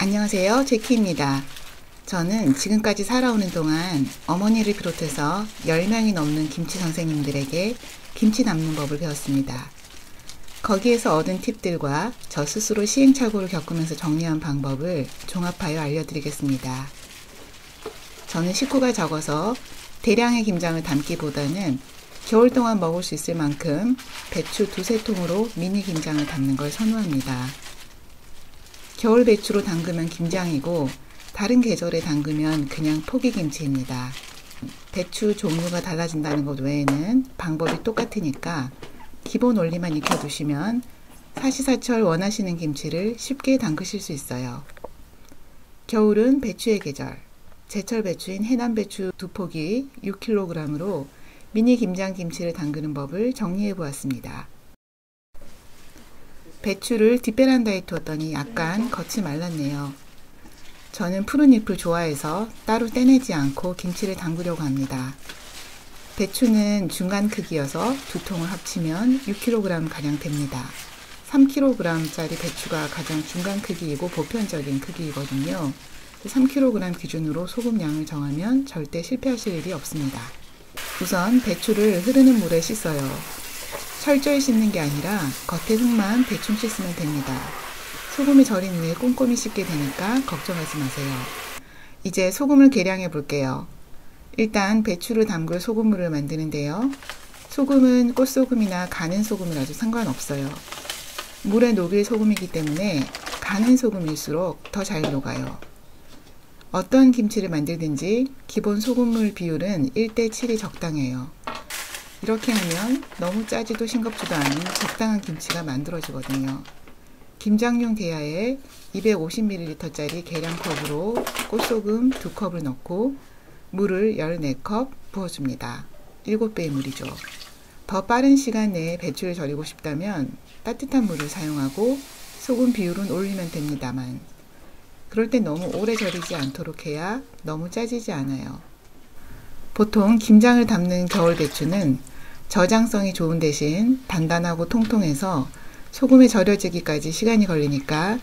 안녕하세요, 제키입니다. 저는 지금까지 살아오는 동안 어머니를 비롯해서 10명이 넘는 김치 선생님들에게 김치 담는 법을 배웠습니다. 거기에서 얻은 팁들과 저 스스로 시행착오를 겪으면서 정리한 방법을 종합하여 알려드리겠습니다. 저는 식구가 적어서 대량의 김장을 담기보다는 겨울 동안 먹을 수 있을 만큼 배추 2~3통으로 미니 김장을 담는 걸 선호합니다. 겨울 배추로 담그면 김장이고 다른 계절에 담그면 그냥 포기김치입니다. 배추 종류가 달라진다는 것 외에는 방법이 똑같으니까 기본 원리만 익혀두시면 사시사철 원하시는 김치를 쉽게 담그실 수 있어요. 겨울은 배추의 계절, 제철 배추인 해남 배추 2포기 6kg으로 미니 김장 김치를 담그는 법을 정리해 보았습니다. 배추를 뒷베란다에 두었더니 약간 겉이 말랐네요. 저는 푸른 잎을 좋아해서 따로 떼내지 않고 김치를 담그려고 합니다. 배추는 중간 크기여서 2통을 합치면 6kg 가량 됩니다. 3kg짜리 배추가 가장 중간 크기이고 보편적인 크기이거든요. 3kg 기준으로 소금 양을 정하면 절대 실패하실 일이 없습니다. 우선 배추를 흐르는 물에 씻어요. 철저히 씻는 게 아니라 겉에 흙만 대충 씻으면 됩니다. 소금이 절인 후에 꼼꼼히 씻게 되니까 걱정하지 마세요. 이제 소금을 계량해 볼게요. 일단 배추를 담글 소금물을 만드는데요. 소금은 꽃소금이나 가는 소금이라도 상관없어요. 물에 녹일 소금이기 때문에 가는 소금일수록 더 잘 녹아요. 어떤 김치를 만들든지 기본 소금물 비율은 1:7이 적당해요. 이렇게 하면 너무 짜지도 싱겁지도 않은 적당한 김치가 만들어지거든요. 김장용 대야에 250ml짜리 계량컵으로 꽃소금 2컵을 넣고 물을 14컵 부어줍니다. 7배의 물이죠. 더 빠른 시간 내에 배추를 절이고 싶다면 따뜻한 물을 사용하고 소금 비율은 올리면 됩니다만 그럴 땐 너무 오래 절이지 않도록 해야 너무 짜지지 않아요. 보통 김장을 담는 겨울 배추는 저장성이 좋은 대신 단단하고 통통해서 소금에 절여지기까지 시간이 걸리니까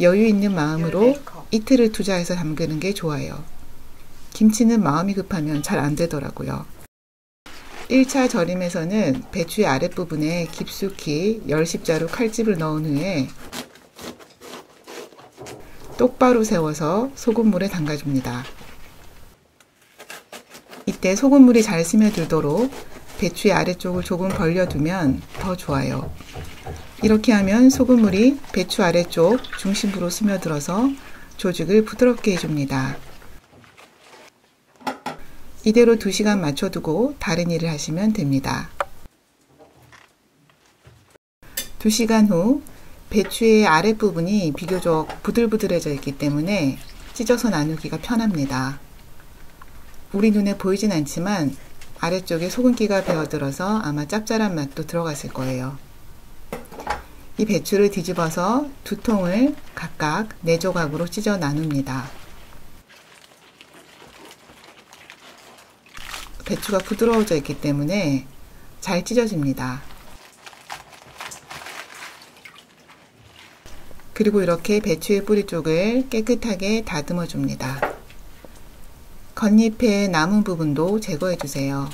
여유 있는 마음으로 이틀을 투자해서 담그는 게 좋아요. 김치는 마음이 급하면 잘 안 되더라고요. 1차 절임에서는 배추의 아랫부분에 깊숙이 열십자로 칼집을 넣은 후에 똑바로 세워서 소금물에 담가줍니다. 이때 소금물이 잘 스며들도록 배추의 아래쪽을 조금 벌려두면 더 좋아요. 이렇게 하면 소금물이 배추 아래쪽 중심부로 스며들어서 조직을 부드럽게 해줍니다. 이대로 2시간 맞춰두고 다른 일을 하시면 됩니다. 2시간 후 배추의 아랫부분이 비교적 부들부들해져 있기 때문에 찢어서 나누기가 편합니다. 우리 눈에 보이진 않지만 아래쪽에 소금기가 배어들어서 아마 짭짤한 맛도 들어갔을 거예요. 이 배추를 뒤집어서 2통을 각각 4조각으로 찢어 나눕니다. 배추가 부드러워져 있기 때문에 잘 찢어집니다. 그리고 이렇게 배추의 뿌리 쪽을 깨끗하게 다듬어 줍니다. 겉잎의 남은 부분도 제거해 주세요.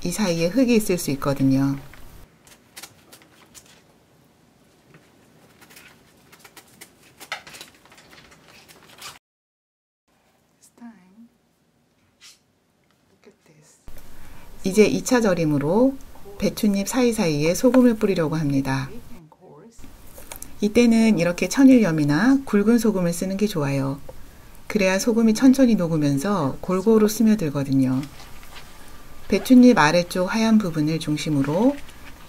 이 사이에 흙이 있을 수 있거든요. 이제 2차 절임으로 배춧잎 사이사이에 소금을 뿌리려고 합니다. 이때는 이렇게 천일염이나 굵은 소금을 쓰는 게 좋아요. 그래야 소금이 천천히 녹으면서 골고루 스며들거든요. 배춧잎 아래쪽 하얀 부분을 중심으로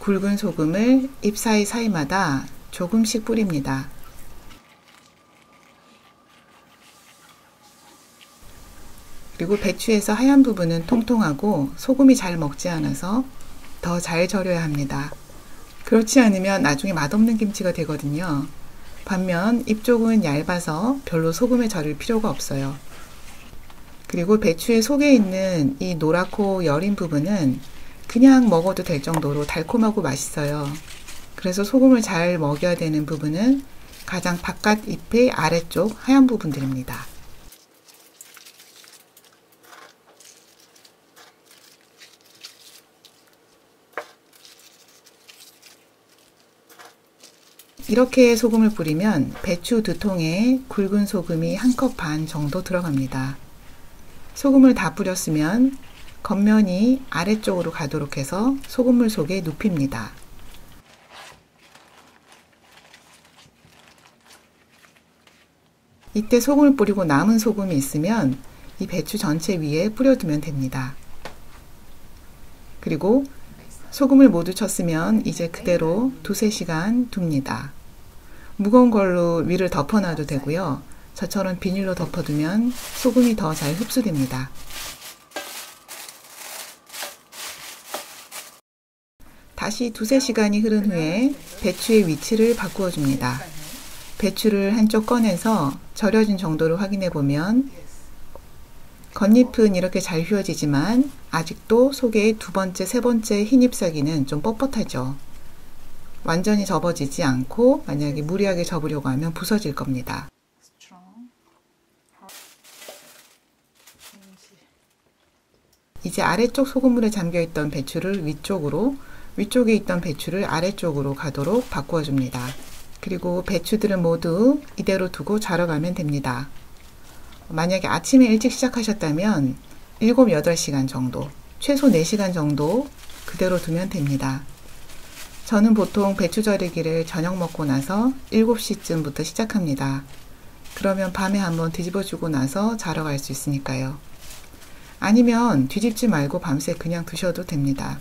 굵은 소금을 잎 사이사이마다 조금씩 뿌립니다. 그리고 배추에서 하얀 부분은 통통하고 소금이 잘 먹지 않아서 더 잘 절여야 합니다. 그렇지 않으면 나중에 맛없는 김치가 되거든요. 반면 잎 쪽은 얇아서 별로 소금에 절일 필요가 없어요. 그리고 배추의 속에 있는 이 노랗고 여린 부분은 그냥 먹어도 될 정도로 달콤하고 맛있어요. 그래서 소금을 잘 먹여야 되는 부분은 가장 바깥 잎의 아래쪽 하얀 부분들입니다. 이렇게 소금을 뿌리면 배추 2통에 굵은 소금이 1컵 반 정도 들어갑니다. 소금을 다 뿌렸으면 겉면이 아래쪽으로 가도록 해서 소금물 속에 눕힙니다. 이때 소금을 뿌리고 남은 소금이 있으면 이 배추 전체 위에 뿌려두면 됩니다. 그리고 소금을 모두 쳤으면 이제 그대로 2~3시간 둡니다. 무거운 걸로 위를 덮어놔도 되고요. 저처럼 비닐로 덮어두면 소금이 더 잘 흡수됩니다. 다시 2~3시간이 흐른 후에 배추의 위치를 바꾸어 줍니다. 배추를 한쪽 꺼내서 절여진 정도를 확인해 보면 겉잎은 이렇게 잘 휘어지지만 아직도 속에 2번째, 3번째 흰 잎사귀는 좀 뻣뻣하죠. 완전히 접어지지 않고 만약에 무리하게 접으려고 하면 부서질 겁니다. 이제 아래쪽 소금물에 잠겨있던 배추를 위쪽으로, 위쪽에 있던 배추를 아래쪽으로 가도록 바꾸어 줍니다. 그리고 배추들은 모두 이대로 두고 자러 가면 됩니다. 만약에 아침에 일찍 시작하셨다면 7~8시간 정도, 최소 4시간 정도 그대로 두면 됩니다. 저는 보통 배추 절이기를 저녁 먹고 나서 7시쯤부터 시작합니다. 그러면 밤에 한번 뒤집어주고 나서 자러 갈 수 있으니까요. 아니면 뒤집지 말고 밤새 그냥 두셔도 됩니다.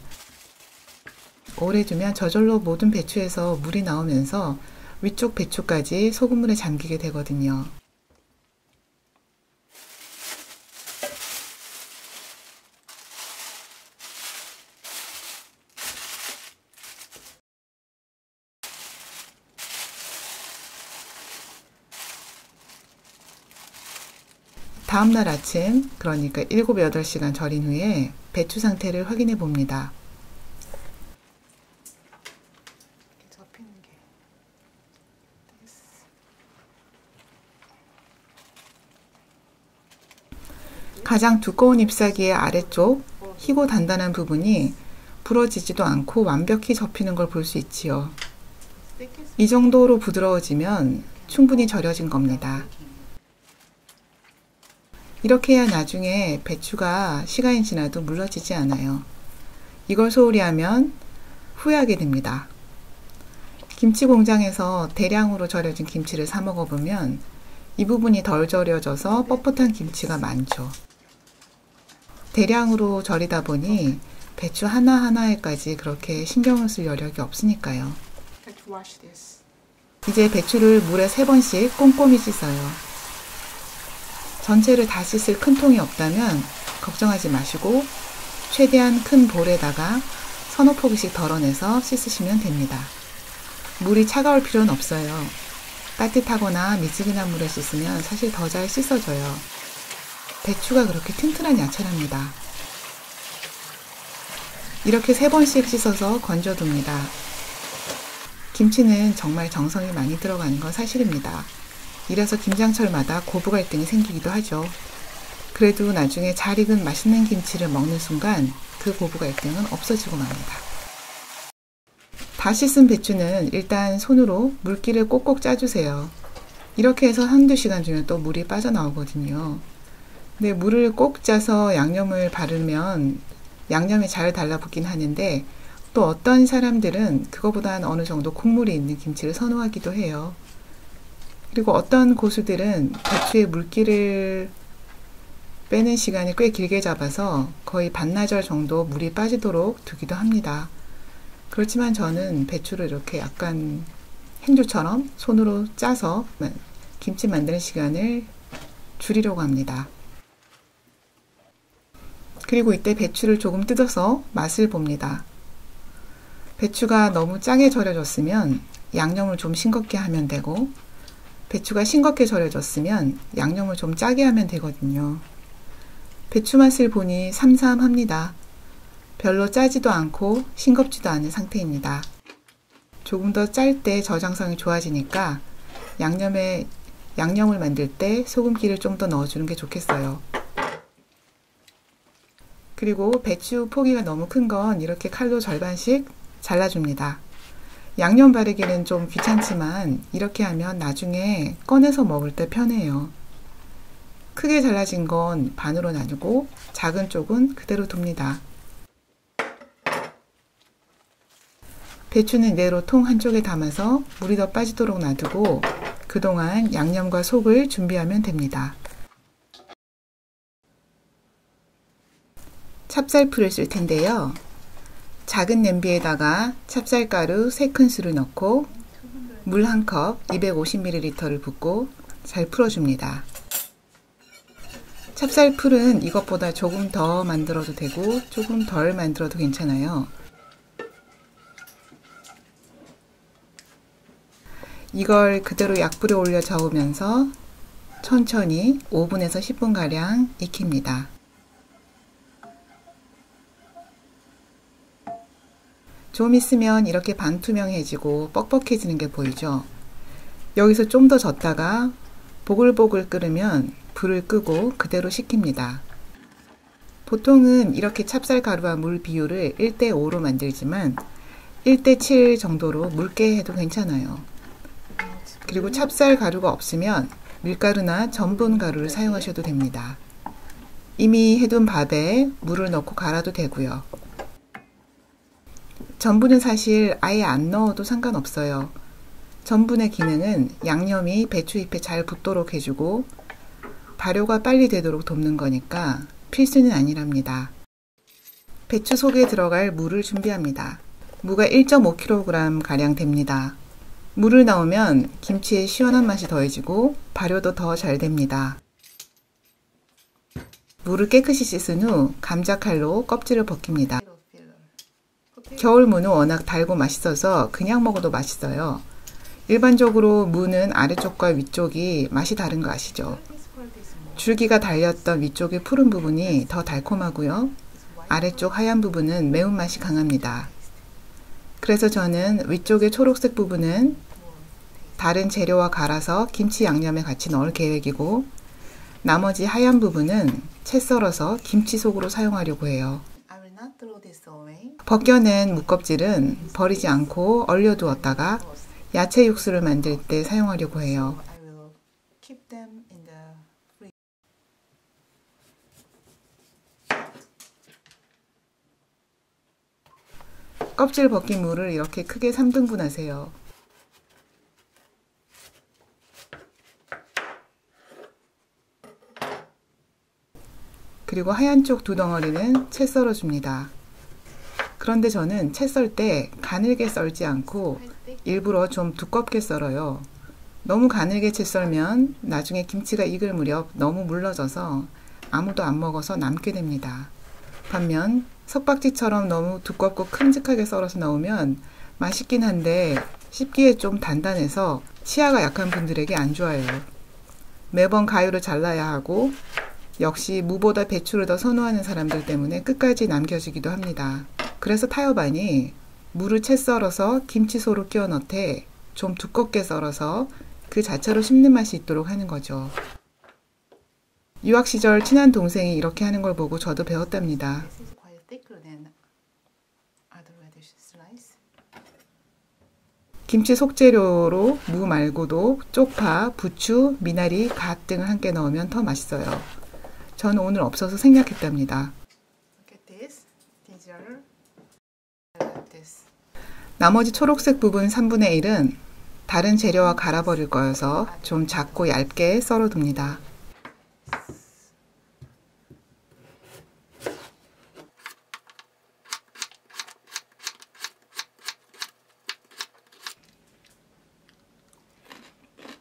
오래 두면 저절로 모든 배추에서 물이 나오면서 위쪽 배추까지 소금물에 잠기게 되거든요. 다음날 아침, 그러니까 7~8시간 절인 후에 배추 상태를 확인해 봅니다. 가장 두꺼운 잎사귀의 아래쪽 희고 단단한 부분이 부러지지도 않고 완벽히 접히는 걸 볼 수 있지요. 이 정도로 부드러워지면 충분히 절여진 겁니다. 이렇게 해야 나중에 배추가 시간이 지나도 물러지지 않아요. 이걸 소홀히 하면 후회하게 됩니다. 김치 공장에서 대량으로 절여진 김치를 사 먹어보면 이 부분이 덜 절여져서 뻣뻣한 김치가 많죠. 대량으로 절이다 보니 배추 하나하나에까지 그렇게 신경을 쓸 여력이 없으니까요. 이제 배추를 물에 3번씩 꼼꼼히 씻어요. 전체를 다 씻을 큰 통이 없다면 걱정하지 마시고 최대한 큰 볼에다가 서너 포기씩 덜어내서 씻으시면 됩니다. 물이 차가울 필요는 없어요. 따뜻하거나 미지근한 물에 씻으면 사실 더 잘 씻어져요. 배추가 그렇게 튼튼한 야채랍니다. 이렇게 3번씩 씻어서 건져둡니다. 김치는 정말 정성이 많이 들어가는 건 사실입니다. 이래서 김장철마다 고부 갈등이 생기기도 하죠. 그래도 나중에 잘 익은 맛있는 김치를 먹는 순간 그 고부 갈등은 없어지고 맙니다. 다 씻은 배추는 일단 손으로 물기를 꼭꼭 짜주세요. 이렇게 해서 1~2시간 주면 또 물이 빠져나오거든요. 근데 물을 꼭 짜서 양념을 바르면 양념이 잘 달라붙긴 하는데 또 어떤 사람들은 그거보다는 어느 정도 국물이 있는 김치를 선호하기도 해요. 그리고 어떤 고수들은 배추의 물기를 빼는 시간이 꽤 길게 잡아서 거의 반나절 정도 물이 빠지도록 두기도 합니다. 그렇지만 저는 배추를 이렇게 약간 행주처럼 손으로 짜서 김치 만드는 시간을 줄이려고 합니다. 그리고 이때 배추를 조금 뜯어서 맛을 봅니다. 배추가 너무 짜게 절여졌으면 양념을 좀 싱겁게 하면 되고 배추가 싱겁게 절여졌으면 양념을 좀 짜게 하면 되거든요. 배추 맛을 보니 삼삼합니다. 별로 짜지도 않고 싱겁지도 않은 상태입니다. 조금 더 짤 때 저장성이 좋아지니까 양념을 만들 때 소금기를 좀 더 넣어주는 게 좋겠어요. 그리고 배추 포기가 너무 큰 건 이렇게 칼로 절반씩 잘라줍니다. 양념 바르기는 좀 귀찮지만 이렇게 하면 나중에 꺼내서 먹을 때 편해요. 크게 잘라진 건 반으로 나누고 작은 쪽은 그대로 둡니다. 배추는 이대로 통 한쪽에 담아서 물이 더 빠지도록 놔두고 그동안 양념과 속을 준비하면 됩니다. 찹쌀풀을 쓸 텐데요. 작은 냄비에다가 찹쌀가루 3큰술을 넣고 물 1컵 250ml를 붓고 잘 풀어줍니다. 찹쌀풀은 이것보다 조금 더 만들어도 되고 조금 덜 만들어도 괜찮아요. 이걸 그대로 약불에 올려 저으면서 천천히 5분에서 10분가량 익힙니다. 좀 있으면 이렇게 반투명해지고 뻑뻑해지는 게 보이죠? 여기서 좀 더 젓다가 보글보글 끓으면 불을 끄고 그대로 식힙니다. 보통은 이렇게 찹쌀가루와 물 비율을 1:5로 만들지만 1:7 정도로 묽게 해도 괜찮아요. 그리고 찹쌀가루가 없으면 밀가루나 전분가루를 사용하셔도 됩니다. 이미 해둔 밥에 물을 넣고 갈아도 되고요. 전분은 사실 아예 안 넣어도 상관없어요. 전분의 기능은 양념이 배추잎에 잘 붙도록 해주고 발효가 빨리 되도록 돕는 거니까 필수는 아니랍니다. 배추 속에 들어갈 물을 준비합니다. 무가 1.5kg 가량 됩니다. 물을 넣으면 김치의 시원한 맛이 더해지고 발효도 더 잘 됩니다. 물을 깨끗이 씻은 후 감자칼로 껍질을 벗깁니다. 겨울 무는 워낙 달고 맛있어서 그냥 먹어도 맛있어요. 일반적으로 무는 아래쪽과 위쪽이 맛이 다른 거 아시죠? 줄기가 달렸던 위쪽의 푸른 부분이 더 달콤하고요. 아래쪽 하얀 부분은 매운맛이 강합니다. 그래서 저는 위쪽의 초록색 부분은 다른 재료와 갈아서 김치 양념에 같이 넣을 계획이고 나머지 하얀 부분은 채 썰어서 김치 속으로 사용하려고 해요. 벗겨낸 무껍질은 버리지 않고 얼려두었다가 야채 육수를 만들 때 사용하려고 해요. 껍질 벗긴 무를 이렇게 크게 3등분 하세요. 그리고 하얀 쪽 2덩어리는 채 썰어줍니다. 그런데 저는 채 썰 때 가늘게 썰지 않고 일부러 좀 두껍게 썰어요. 너무 가늘게 채 썰면 나중에 김치가 익을 무렵 너무 물러져서 아무도 안 먹어서 남게 됩니다. 반면 석박지처럼 너무 두껍고 큼직하게 썰어서 넣으면 맛있긴 한데 씹기에 좀 단단해서 치아가 약한 분들에게 안 좋아요. 매번 가위로 잘라야 하고 역시 무보다 배추를 더 선호하는 사람들 때문에 끝까지 남겨주기도 합니다. 그래서 타협안이 무를 채 썰어서 김치소로 끼워 넣되 좀 두껍게 썰어서 그 자체로 씹는 맛이 있도록 하는 거죠. 유학 시절 친한 동생이 이렇게 하는 걸 보고 저도 배웠답니다. 김치 속재료로 무 말고도 쪽파, 부추, 미나리, 갓 등을 함께 넣으면 더 맛있어요. 저는 오늘 없어서 생략했답니다. 나머지 초록색 부분 3분의 1은 다른 재료와 갈아버릴 거여서 좀 작고 얇게 썰어둡니다.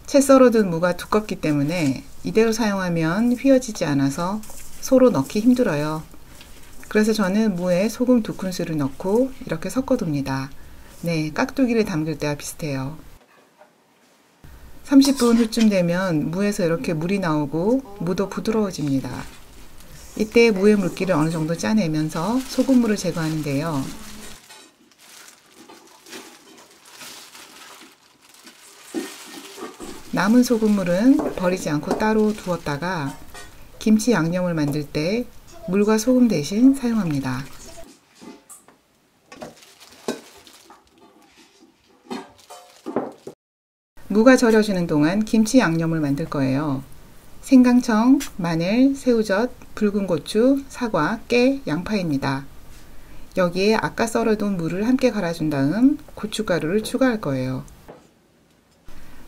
채 썰어둔 무가 두껍기 때문에 이대로 사용하면 휘어지지 않아서 소로 넣기 힘들어요. 그래서 저는 무에 소금 2큰술을 넣고 이렇게 섞어둡니다. 네, 깍두기를 담글 때와 비슷해요. 30분 후쯤 되면 무에서 이렇게 물이 나오고 무도 부드러워집니다. 이때 무의 물기를 어느 정도 짜내면서 소금물을 제거하는데요. 남은 소금물은 버리지 않고 따로 두었다가 김치 양념을 만들 때 물과 소금 대신 사용합니다. 무가 절여지는 동안 김치 양념을 만들 거예요. 생강청, 마늘, 새우젓, 붉은 고추, 사과, 깨, 양파입니다. 여기에 아까 썰어둔 무를 함께 갈아준 다음 고춧가루를 추가할 거예요.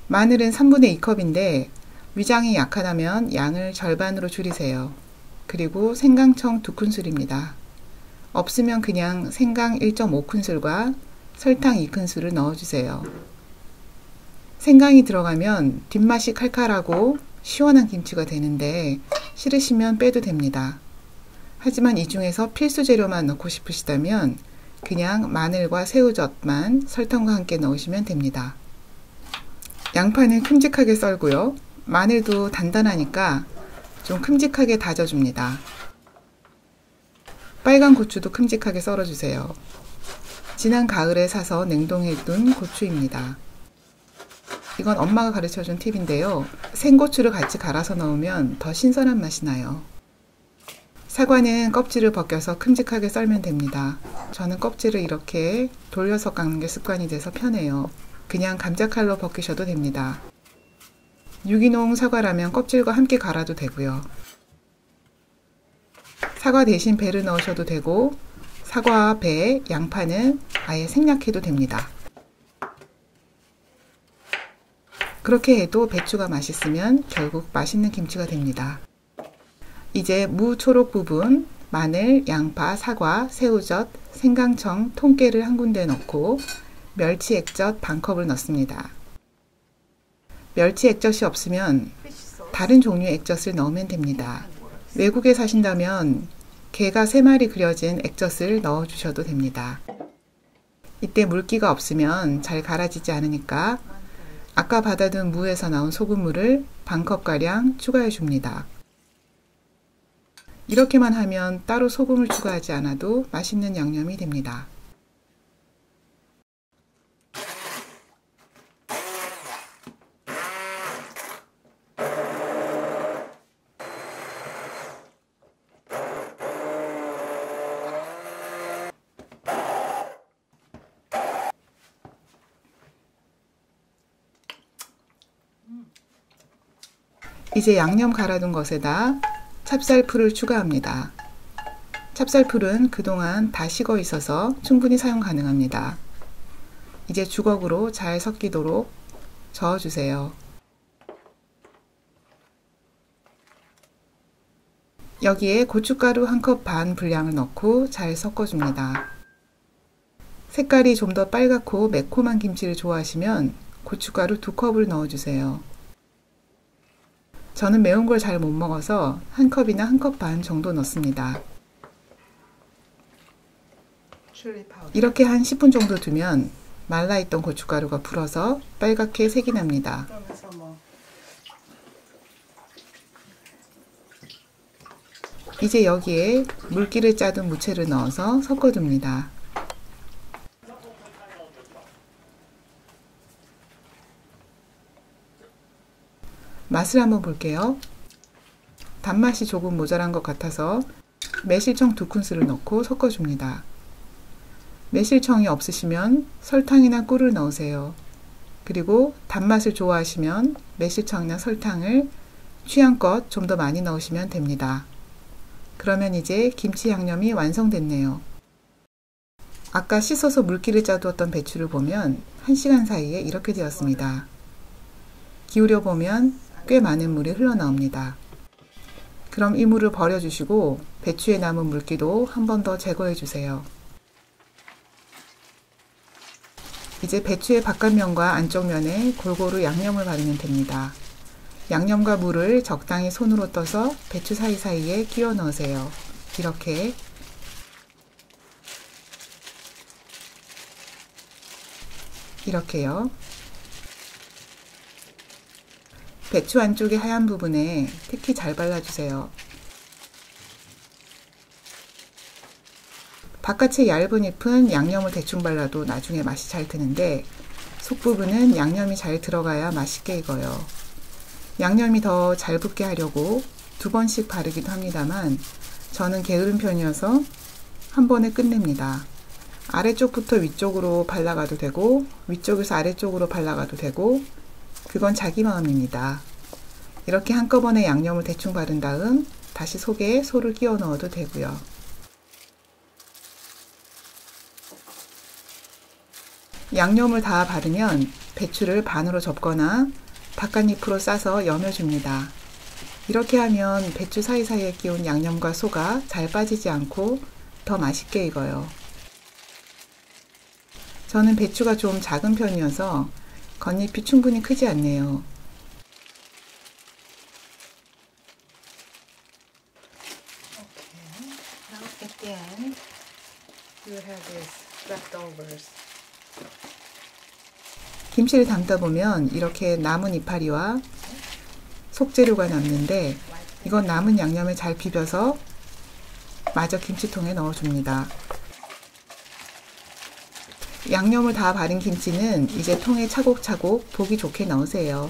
마늘은 3분의 2컵인데 위장이 약하다면 양을 절반으로 줄이세요. 그리고 생강청 2큰술입니다. 없으면 그냥 생강 1.5큰술과 설탕 2큰술을 넣어주세요. 생강이 들어가면 뒷맛이 칼칼하고 시원한 김치가 되는데 싫으시면 빼도 됩니다. 하지만 이 중에서 필수 재료만 넣고 싶으시다면 그냥 마늘과 새우젓만 설탕과 함께 넣으시면 됩니다. 양파는 큼직하게 썰고요. 마늘도 단단하니까 좀 큼직하게 다져줍니다. 빨간 고추도 큼직하게 썰어주세요. 지난 가을에 사서 냉동해둔 고추입니다. 이건 엄마가 가르쳐준 팁인데요. 생고추를 같이 갈아서 넣으면 더 신선한 맛이 나요. 사과는 껍질을 벗겨서 큼직하게 썰면 됩니다. 저는 껍질을 이렇게 돌려서 깎는 게 습관이 돼서 편해요. 그냥 감자칼로 벗기셔도 됩니다. 유기농 사과라면 껍질과 함께 갈아도 되고요. 사과 대신 배를 넣으셔도 되고 사과와 배, 양파는 아예 생략해도 됩니다. 그렇게 해도 배추가 맛있으면 결국 맛있는 김치가 됩니다. 이제 무 초록 부분, 마늘, 양파, 사과, 새우젓, 생강청, 통깨를 한 군데 넣고 멸치 액젓 반컵을 넣습니다. 멸치 액젓이 없으면 다른 종류의 액젓을 넣으면 됩니다. 외국에 사신다면 게가 3마리 그려진 액젓을 넣어주셔도 됩니다. 이때 물기가 없으면 잘 갈아지지 않으니까 아까 받아둔 무에서 나온 소금물을 반컵가량 추가해 줍니다. 이렇게만 하면 따로 소금을 추가하지 않아도 맛있는 양념이 됩니다. 이제 양념 갈아둔 것에다 찹쌀풀을 추가합니다. 찹쌀풀은 그동안 다 식어 있어서 충분히 사용 가능합니다. 이제 주걱으로 잘 섞이도록 저어주세요. 여기에 고춧가루 1컵 반 분량을 넣고 잘 섞어줍니다. 색깔이 좀 더 빨갛고 매콤한 김치를 좋아하시면 고춧가루 2컵을 넣어주세요. 저는 매운 걸 잘 못 먹어서 1컵이나 1컵 반 정도 넣습니다. 이렇게 한 10분 정도 두면 말라있던 고춧가루가 불어서 빨갛게 색이 납니다. 이제 여기에 물기를 짜둔 무채를 넣어서 섞어줍니다. 맛을 한번 볼게요. 단맛이 조금 모자란 것 같아서 매실청 2큰술을 넣고 섞어줍니다. 매실청이 없으시면 설탕이나 꿀을 넣으세요. 그리고 단맛을 좋아하시면 매실청이나 설탕을 취향껏 좀 더 많이 넣으시면 됩니다. 그러면 이제 김치 양념이 완성됐네요. 아까 씻어서 물기를 짜두었던 배추를 보면 1시간 사이에 이렇게 되었습니다. 기울여 보면 꽤 많은 물이 흘러나옵니다. 그럼 이 물을 버려주시고 배추에 남은 물기도 한 번 더 제거해 주세요. 이제 배추의 바깥면과 안쪽면에 골고루 양념을 바르면 됩니다. 양념과 물을 적당히 손으로 떠서 배추 사이사이에 끼워 넣으세요. 이렇게요. 배추 안쪽의 하얀 부분에 특히 잘 발라주세요. 바깥의 얇은 잎은 양념을 대충 발라도 나중에 맛이 잘 드는데 속부분은 양념이 잘 들어가야 맛있게 익어요. 양념이 더 잘 붙게 하려고 2번씩 바르기도 합니다만 저는 게으른 편이어서 한 번에 끝냅니다. 아래쪽부터 위쪽으로 발라가도 되고 위쪽에서 아래쪽으로 발라가도 되고 그건 자기 마음입니다. 이렇게 한꺼번에 양념을 대충 바른 다음 다시 속에 소를 끼워 넣어도 되고요. 양념을 다 바르면 배추를 반으로 접거나 닭간잎으로 싸서 여며줍니다. 이렇게 하면 배추 사이사이에 끼운 양념과 소가 잘 빠지지 않고 더 맛있게 익어요. 저는 배추가 좀 작은 편이어서 겉잎이 충분히 크지 않네요. Now at the end, you have these leftovers. 김치를 담다 보면 이렇게 남은 이파리와 속재료가 남는데 이건 남은 양념에 잘 비벼서 마저 김치통에 넣어줍니다. 양념을 다 바른 김치는 이제 통에 차곡차곡 보기 좋게 넣으세요.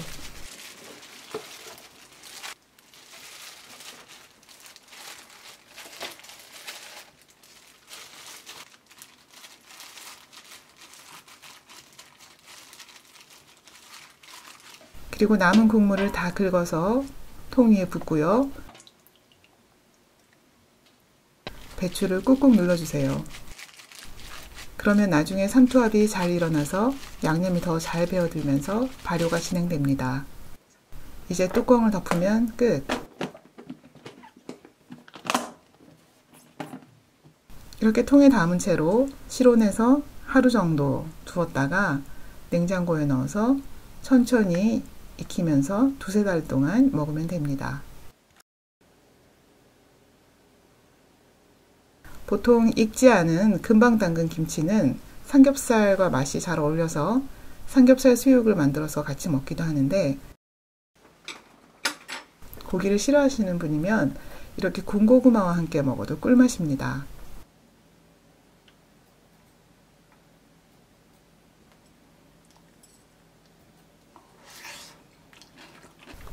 그리고 남은 국물을 다 긁어서 통 위에 붓고요. 배추를 꾹꾹 눌러주세요. 그러면 나중에 삼투압이 잘 일어나서 양념이 더 잘 배어들면서 발효가 진행됩니다. 이제 뚜껑을 덮으면 끝! 이렇게 통에 담은 채로 실온에서 하루 정도 두었다가 냉장고에 넣어서 천천히 익히면서 2~3달 동안 먹으면 됩니다. 보통 익지 않은 금방 담근 김치는 삼겹살과 맛이 잘 어울려서 삼겹살 수육을 만들어서 같이 먹기도 하는데 고기를 싫어하시는 분이면 이렇게 군고구마와 함께 먹어도 꿀맛입니다.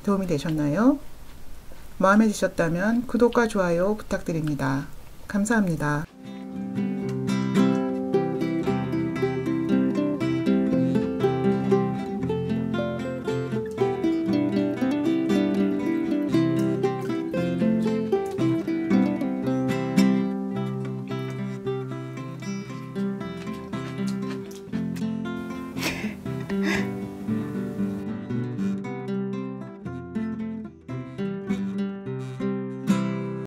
도움이 되셨나요? 마음에 드셨다면 구독과 좋아요 부탁드립니다. 감사합니다.